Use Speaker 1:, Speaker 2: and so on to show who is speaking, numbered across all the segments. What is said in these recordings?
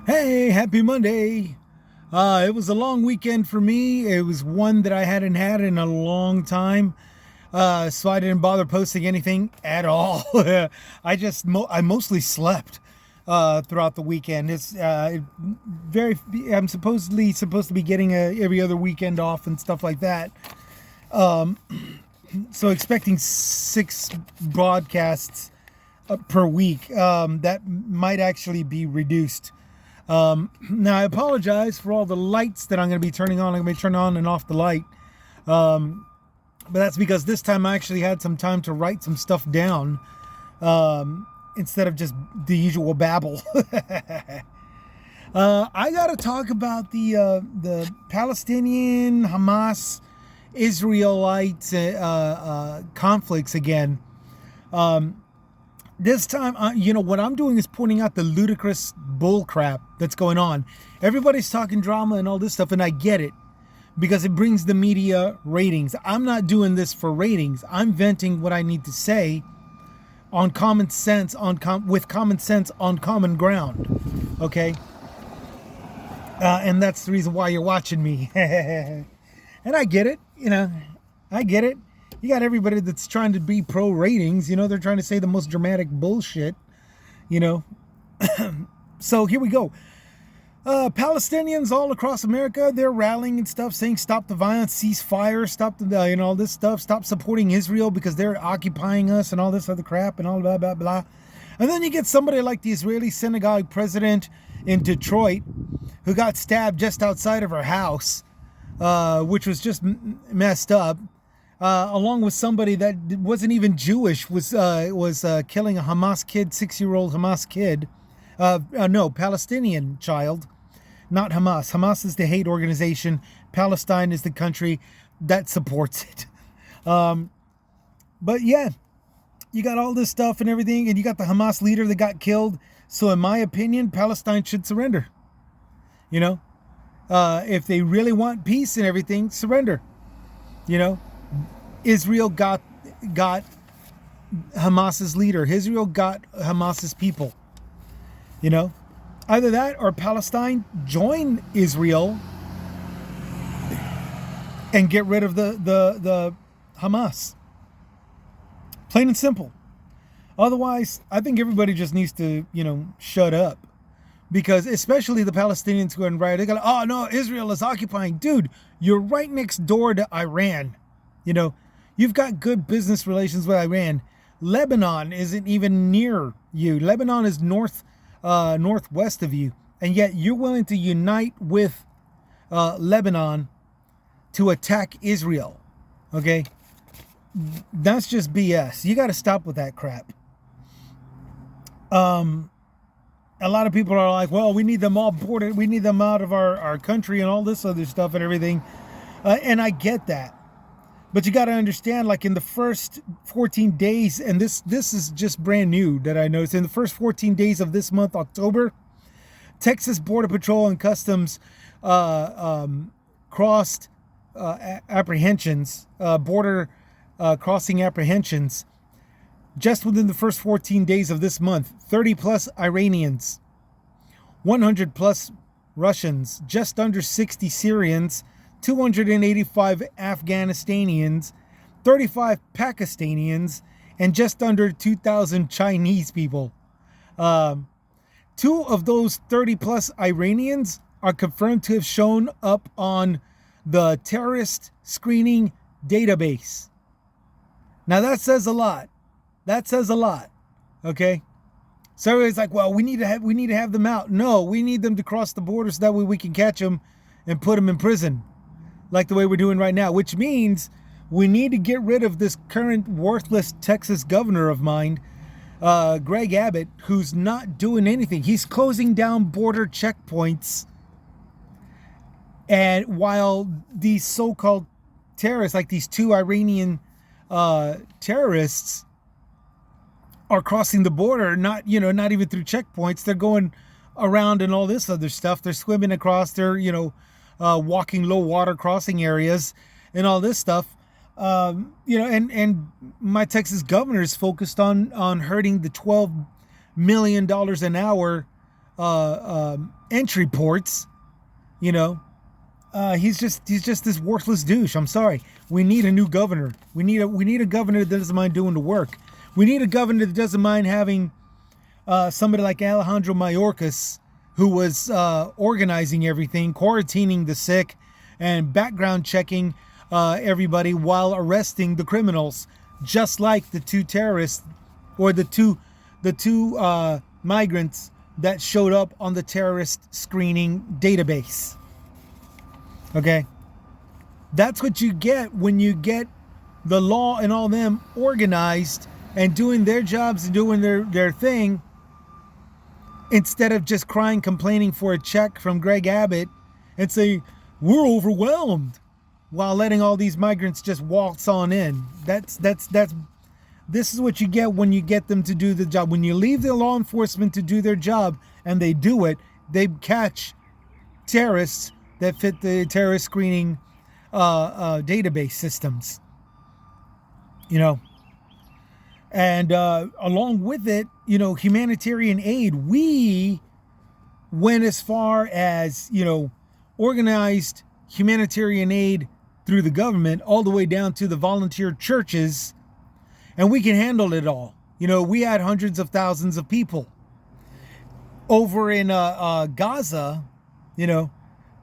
Speaker 1: Hey, happy Monday. It was a long weekend for me. It was one that I hadn't had in a long time. So I didn't bother posting anything at all. I mostly slept throughout the weekend. Very I'm supposedly supposed to be getting every other weekend off and stuff like that. So expecting 6 broadcasts per week. That might actually be reduced. Now I apologize for all the lights that I'm going to be turning on. I'm going to be turning on and off the light. But that's because this time I actually had some time to write some stuff down, instead of just the usual babble. I got to talk about the Palestinian, Hamas, Israelite conflicts again. This time, what I'm doing is pointing out the ludicrous bullcrap that's going on. Everybody's talking drama and all this stuff, and I get it because it brings the media ratings. I'm not doing this for ratings. I'm venting what I need to say on common sense, with common sense on common ground. Okay, and that's the reason why you're watching me. And I get it. I get it. You got everybody that's trying to be pro ratings. They're trying to say the most dramatic bullshit. So here we go. Palestinians all across America, they're rallying and stuff, saying stop the violence, cease fire, stop the all this stuff, stop supporting Israel because they're occupying us and all this other crap and all blah blah blah. And then you get somebody like the Israeli synagogue president in Detroit who got stabbed just outside of her house, which was just messed up. Along with somebody that wasn't even Jewish, was killing a Hamas kid, 6-year-old Hamas kid. No, Palestinian child, not Hamas. Hamas is the hate organization. Palestine is the country that supports it. But yeah, you got all this stuff and everything, and you got the Hamas leader that got killed. So in my opinion, Palestine should surrender. If they really want peace and everything, surrender. Israel got Hamas's leader. Israel got Hamas's people. Either that or Palestine join Israel and get rid of the Hamas. Plain and simple. Otherwise, I think everybody just needs to, shut up. Because especially the Palestinians who are in riot, they go, oh no, Israel is occupying. Dude, you're right next door to Iran. You've got good business relations with Iran. Lebanon isn't even near you. Lebanon is northwest of you. And yet you're willing to unite with Lebanon to attack Israel. Okay? That's just BS. You got to stop with that crap. A lot of people are like, well, we need them all boarded. We need them out of our country and all this other stuff and everything. And I get that. But you got to understand, like in the first 14 days, and this is just brand new that I noticed, in the first 14 days of this month, October, Texas Border Patrol and Customs crossed apprehensions, border crossing apprehensions, just within the first 14 days of this month. 30 plus Iranians, 100 plus Russians, just under 60 Syrians, 285 Afghanistanians, 35 Pakistanians, and just under 2,000 Chinese people. 2 of those 30 plus Iranians are confirmed to have shown up on the terrorist screening database. Now that says a lot. That says a lot. Okay? So everybody's like, well, we need to have them out. No, we need them to cross the border so that way we can catch them and put them in prison. Like the way we're doing right now, which means we need to get rid of this current worthless Texas governor of mine, Greg Abbott, who's not doing anything. He's closing down border checkpoints. And while these so-called terrorists, like these 2 Iranian terrorists, are crossing the border, not even through checkpoints, they're going around and all this other stuff. They're swimming across, they're, walking low water crossing areas and all this stuff. And my Texas governor is focused on hurting the $12 million an hour entry ports. You know, he's just this worthless douche. I'm sorry. We need a new governor. We need a governor that doesn't mind doing the work. We need a governor that doesn't mind having somebody like Alejandro Mayorkas, who was organizing everything, quarantining the sick, and background checking everybody while arresting the criminals, just like the two terrorists or the two migrants that showed up on the terrorist screening database. Okay? That's what you get when you get the law and all them organized and doing their jobs and doing their thing, instead of just crying, complaining for a check from Greg Abbott and saying, we're overwhelmed, while letting all these migrants just waltz on in. This is what you get when you get them to do the job. When you leave the law enforcement to do their job and they do it, they catch terrorists that fit the terrorist screening database systems. You know, and along with it, you know, humanitarian aid, we went as far as, you know, organized humanitarian aid through the government all the way down to the volunteer churches, and we can handle it all. You know, we had hundreds of thousands of people over in Gaza, you know,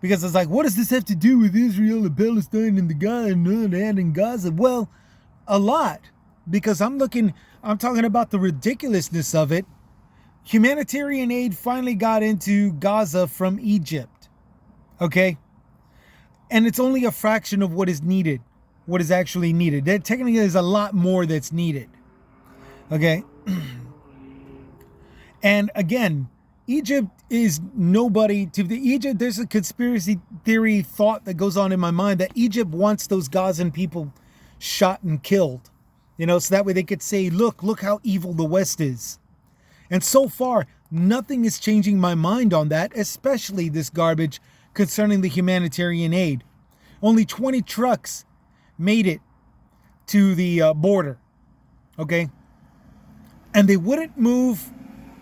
Speaker 1: because it's like, what does this have to do with Israel and Palestine and the Gaza and in Gaza? Well, a lot, because I'm talking about the ridiculousness of it. Humanitarian aid finally got into Gaza from Egypt. Okay? And it's only a fraction of what is needed, what is actually needed. There technically is a lot more that's needed. Okay? And again, Egypt is nobody to the Egypt. There's a conspiracy theory thought that goes on in my mind that Egypt wants those Gazan people shot and killed, you know, so that way they could say, look how evil the West is. And so far, nothing is changing my mind on that, especially this garbage concerning the humanitarian aid. Only 20 trucks made it to the border, okay? And they wouldn't move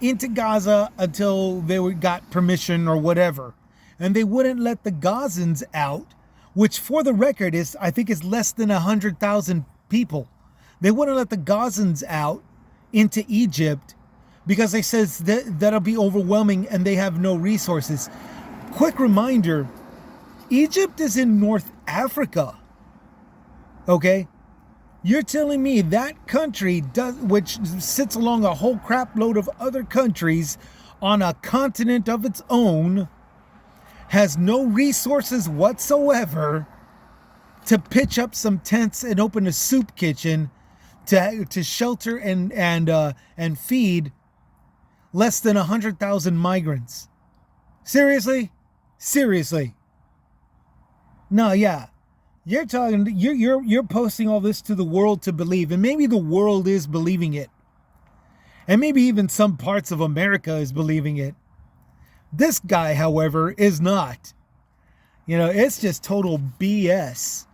Speaker 1: into Gaza until they got permission or whatever. And they wouldn't let the Gazans out, which for the record is, I think, is less than 100,000 people. They wouldn't let the Gazans out into Egypt because they says that'll be overwhelming and they have no resources. Quick reminder, Egypt is in North Africa. Okay? You're telling me that country, which sits along a whole crap load of other countries on a continent of its own, has no resources whatsoever to pitch up some tents and open a soup kitchen to shelter and feed less than 100,000 migrants. Seriously? Seriously? No, yeah. You're posting all this to the world to believe, and maybe the world is believing it. And maybe even some parts of America is believing it. This guy, however, is not. You know, it's just total BS,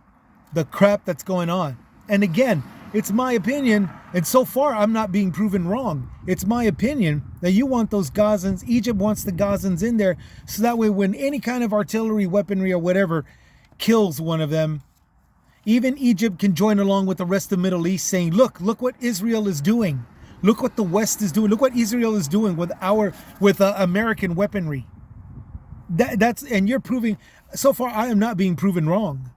Speaker 1: the crap that's going on. And again, it's my opinion, and so far I'm not being proven wrong. It's my opinion that you want those Gazans, Egypt wants the Gazans in there, so that way when any kind of artillery, weaponry, or whatever kills one of them, even Egypt can join along with the rest of the Middle East saying, look what Israel is doing. Look what the West is doing. Look what Israel is doing with American weaponry. And you're proving, so far I am not being proven wrong.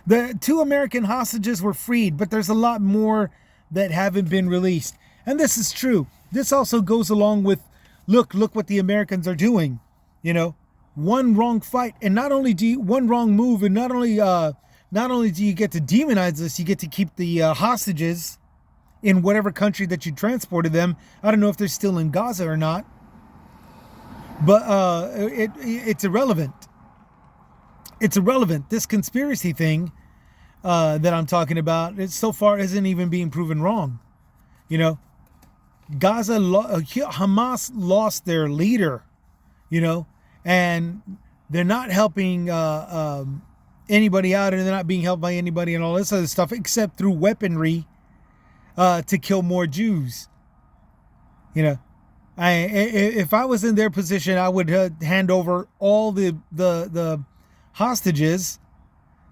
Speaker 1: The 2 American hostages were freed, but there's a lot more that haven't been released. And this is true. This also goes along with, look what the Americans are doing. You know, one wrong fight, and not only do you, one wrong move, and not only do you get to demonize this, you get to keep the hostages in whatever country that you transported them. I don't know if they're still in Gaza or not, but it's irrelevant. It's irrelevant. This conspiracy thing that I'm talking about, it so far isn't even being proven wrong. You know, Hamas lost their leader, you know, and they're not helping anybody out, and they're not being helped by anybody and all this other stuff, except through weaponry to kill more Jews. You know, If I was in their position, I would hand over all the hostages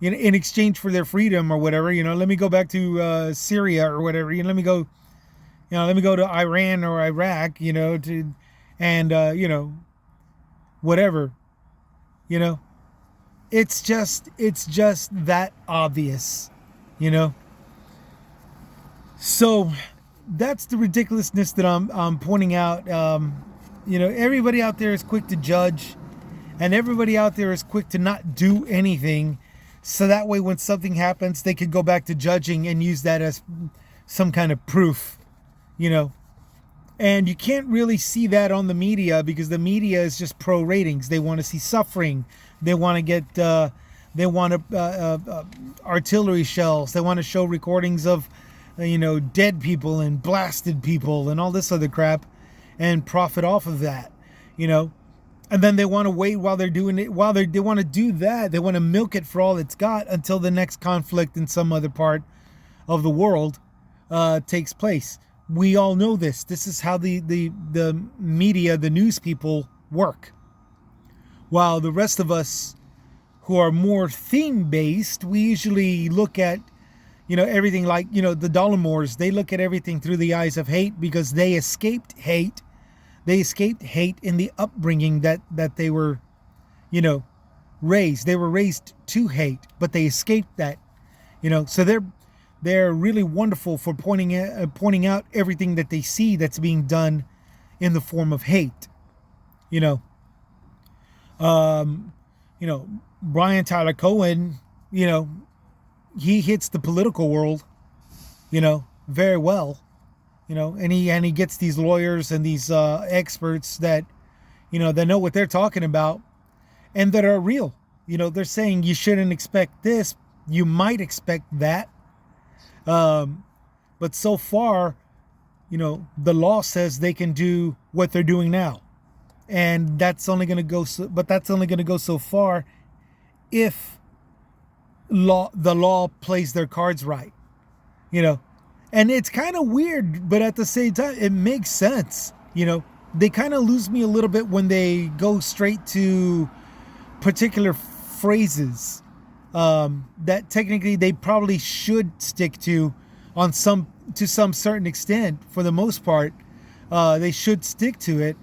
Speaker 1: in exchange for their freedom or whatever. Let me go back to Syria or whatever. Let me go to Iran or Iraq. Whatever. It's just that obvious. So that's the ridiculousness that I'm pointing out. Everybody out there is quick to judge, and everybody out there is quick to not do anything. So that way, when something happens, they could go back to judging and use that as some kind of proof, And you can't really see that on the media, because the media is just pro ratings. They want to see suffering. They want to get, artillery shells. They want to show recordings of, dead people and blasted people and all this other crap, and profit off of that, And then they want to wait while they're doing it. They want to do that, they want to milk it for all it's got until the next conflict in some other part of the world takes place. We all know this. This is how the media, the news people work. While the rest of us who are more theme-based, we usually look at, everything like, the Dolomores. They look at everything through the eyes of hate, because they escaped hate. They escaped hate in the upbringing that they were, raised. They were raised to hate, but they escaped that, So they're really wonderful for pointing out everything that they see that's being done in the form of hate. Brian Tyler Cohen, he hits the political world, very well, and he gets these lawyers and these experts that, that know what they're talking about and that are real. They're saying you shouldn't expect this, you might expect that. But so far, the law says they can do what they're doing now. And that's only going to go so far if the law plays their cards right, and it's kind of weird, but at the same time, it makes sense. They kind of lose me a little bit when they go straight to particular phrases, that technically they probably should stick to some certain extent. For the most part, they should stick to it.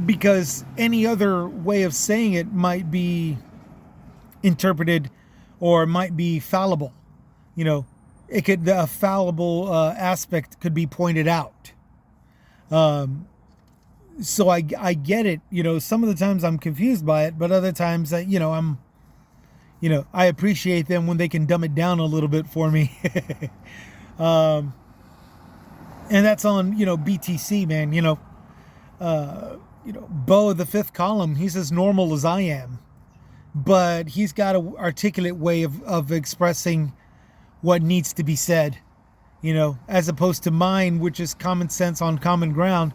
Speaker 1: Because any other way of saying it might be interpreted or might be fallible. The fallible aspect could be pointed out. So I get it. Some of the times I'm confused by it, but other times I appreciate them when they can dumb it down a little bit for me. And that's on, BTC, man. Bo, the fifth column, he's as normal as I am, but he's got an articulate way of expressing what needs to be said, as opposed to mine, which is common sense on common ground.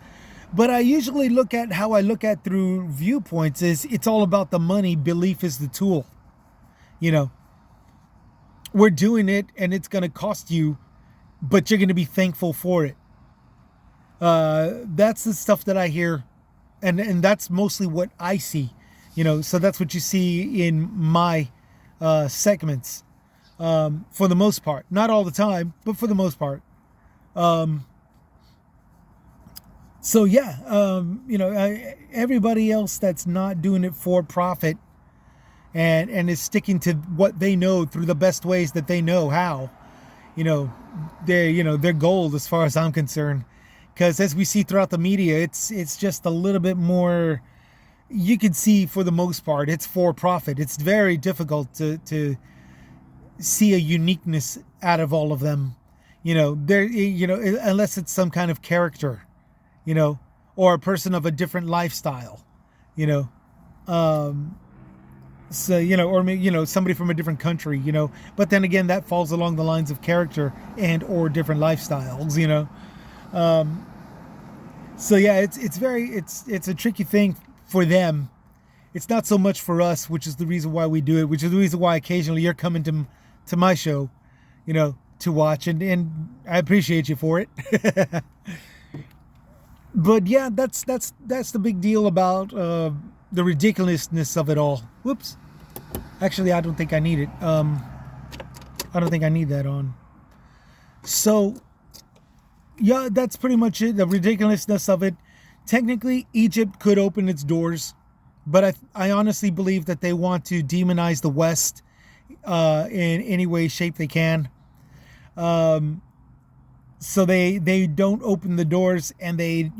Speaker 1: But I usually look at how I look at through viewpoints is it's all about the money. Belief is the tool. We're doing it and it's going to cost you, but you're going to be thankful for it. That's the stuff that I hear, and that's mostly what I see, so that's what you see in my segments, for the most part. Not all the time, but for the most part. So yeah, everybody else that's not doing it for profit and is sticking to what they know through the best ways that they know how, they're gold as far as I'm concerned. Because as we see throughout the media, it's just a little bit more, you can see for the most part, it's for profit. It's very difficult to see a uniqueness out of all of them. Unless it's some kind of character, or a person of a different lifestyle, so, or maybe, somebody from a different country, but then again, that falls along the lines of character and or different lifestyles, so yeah, it's a tricky thing for them. It's not so much for us, which is the reason why we do it, which is the reason why occasionally you're coming to my show, to watch, and I appreciate you for it. But yeah, that's the big deal about the ridiculousness of it all. Whoops. Actually, I don't think I need it. I don't think I need that on. So yeah, that's pretty much it. The ridiculousness of it. Technically, Egypt could open its doors, but I honestly believe that they want to demonize the West in any way, shape they can. So they don't open the doors, and they,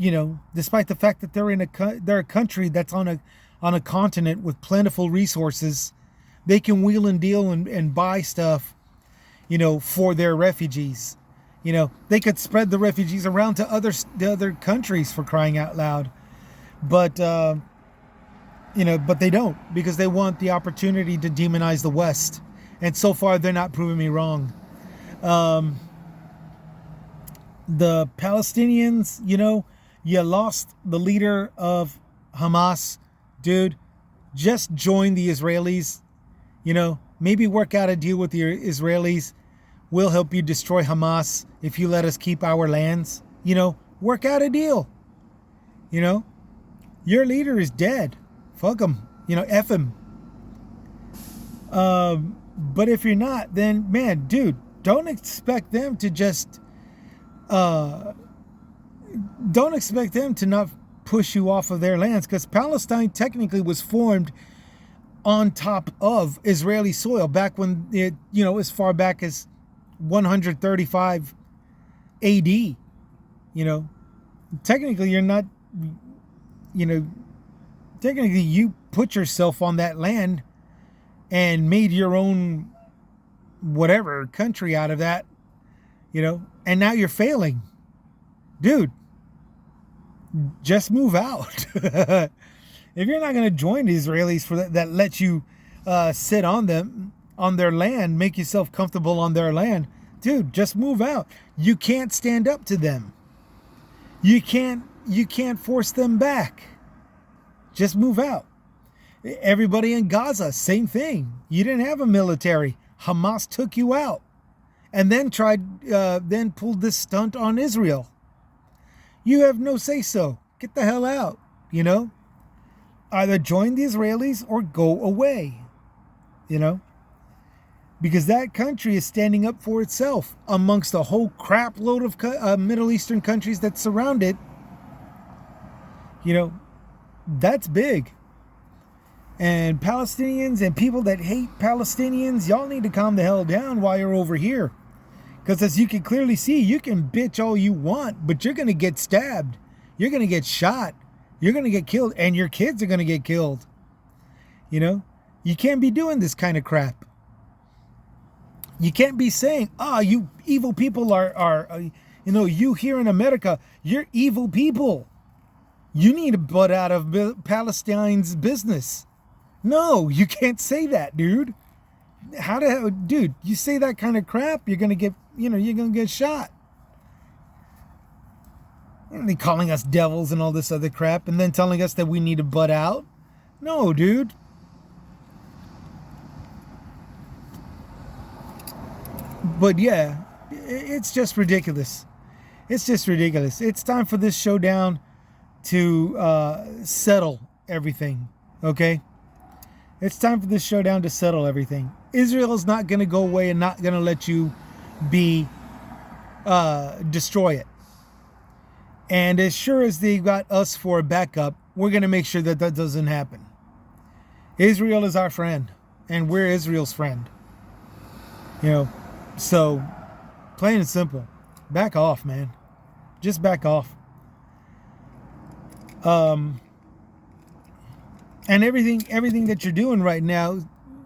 Speaker 1: despite the fact that they're a country that's on a continent with plentiful resources, they can wheel and deal and buy stuff, for their refugees. They could spread the refugees around to the other countries, for crying out loud. But but they don't, because they want the opportunity to demonize the West. And so far, they're not proving me wrong. The Palestinians, you lost the leader of Hamas. Dude, just join the Israelis. Maybe work out a deal with the Israelis. We'll help you destroy Hamas if you let us keep our lands. Work out a deal. Your leader is dead. Fuck him. F him. But if you're not, then, man, dude, don't expect them to just... don't expect them to not push you off of their lands, because Palestine technically was formed on top of Israeli soil back when it, as far back as 135 AD. Technically you're not, technically you put yourself on that land and made your own whatever country out of that, and now you're failing. Dude, just move out. If you're not going to join the Israelis for that let you sit on their land, make yourself comfortable on their land, dude, just move out. You can't stand up to them. You can't force them back. Just move out. Everybody in Gaza, same thing. You didn't have a military. Hamas took you out, and then then pulled this stunt on Israel. You have no say so. Get the hell out. Either join the Israelis or go away. Because that country is standing up for itself amongst a whole crap load of Middle Eastern countries that surround it. That's big. And Palestinians and people that hate Palestinians, y'all need to calm the hell down while you're over here. Because as you can clearly see, you can bitch all you want, but you're going to get stabbed. You're going to get shot. You're going to get killed. And your kids are going to get killed. You can't be doing this kind of crap. You can't be saying, you evil people are you here in America, you're evil people. You need to butt out of Palestine's business. No, you can't say that, dude. Dude, you say that kind of crap, you're going to get, you're going to get shot. They calling us devils and all this other crap, and then telling us that we need to butt out. No, dude. But yeah, it's just ridiculous. It's just ridiculous. It's time for this showdown to settle everything, okay? It's time for this showdown to settle everything. Israel is not going to go away and not going to let you destroy it. And as sure as they got us for a backup, we're going to make sure that doesn't happen. Israel is our friend, and we're Israel's friend. So plain and simple, back off, man. Just back off. And everything that you're doing right now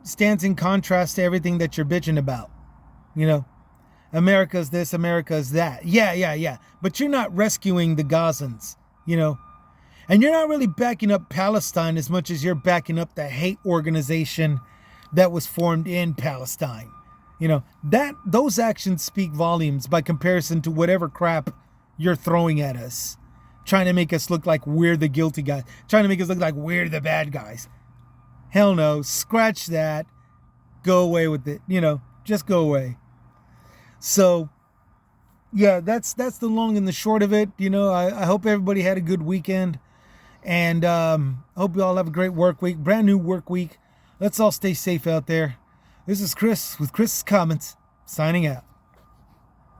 Speaker 1: stands in contrast to everything that you're bitching about. America's this, America's that. Yeah. But you're not rescuing the Gazans, And you're not really backing up Palestine as much as you're backing up the hate organization that was formed in Palestine. Those actions speak volumes by comparison to whatever crap you're throwing at us. Trying to make us look like we're the guilty guys. Trying to make us look like we're the bad guys. Hell no. Scratch that. Go away with it. Just go away. So, yeah, that's the long and the short of it. I hope everybody had a good weekend, and I hope you all have a great work week, brand new work week. Let's all stay safe out there. This is Chris with Chris's Comments, signing out.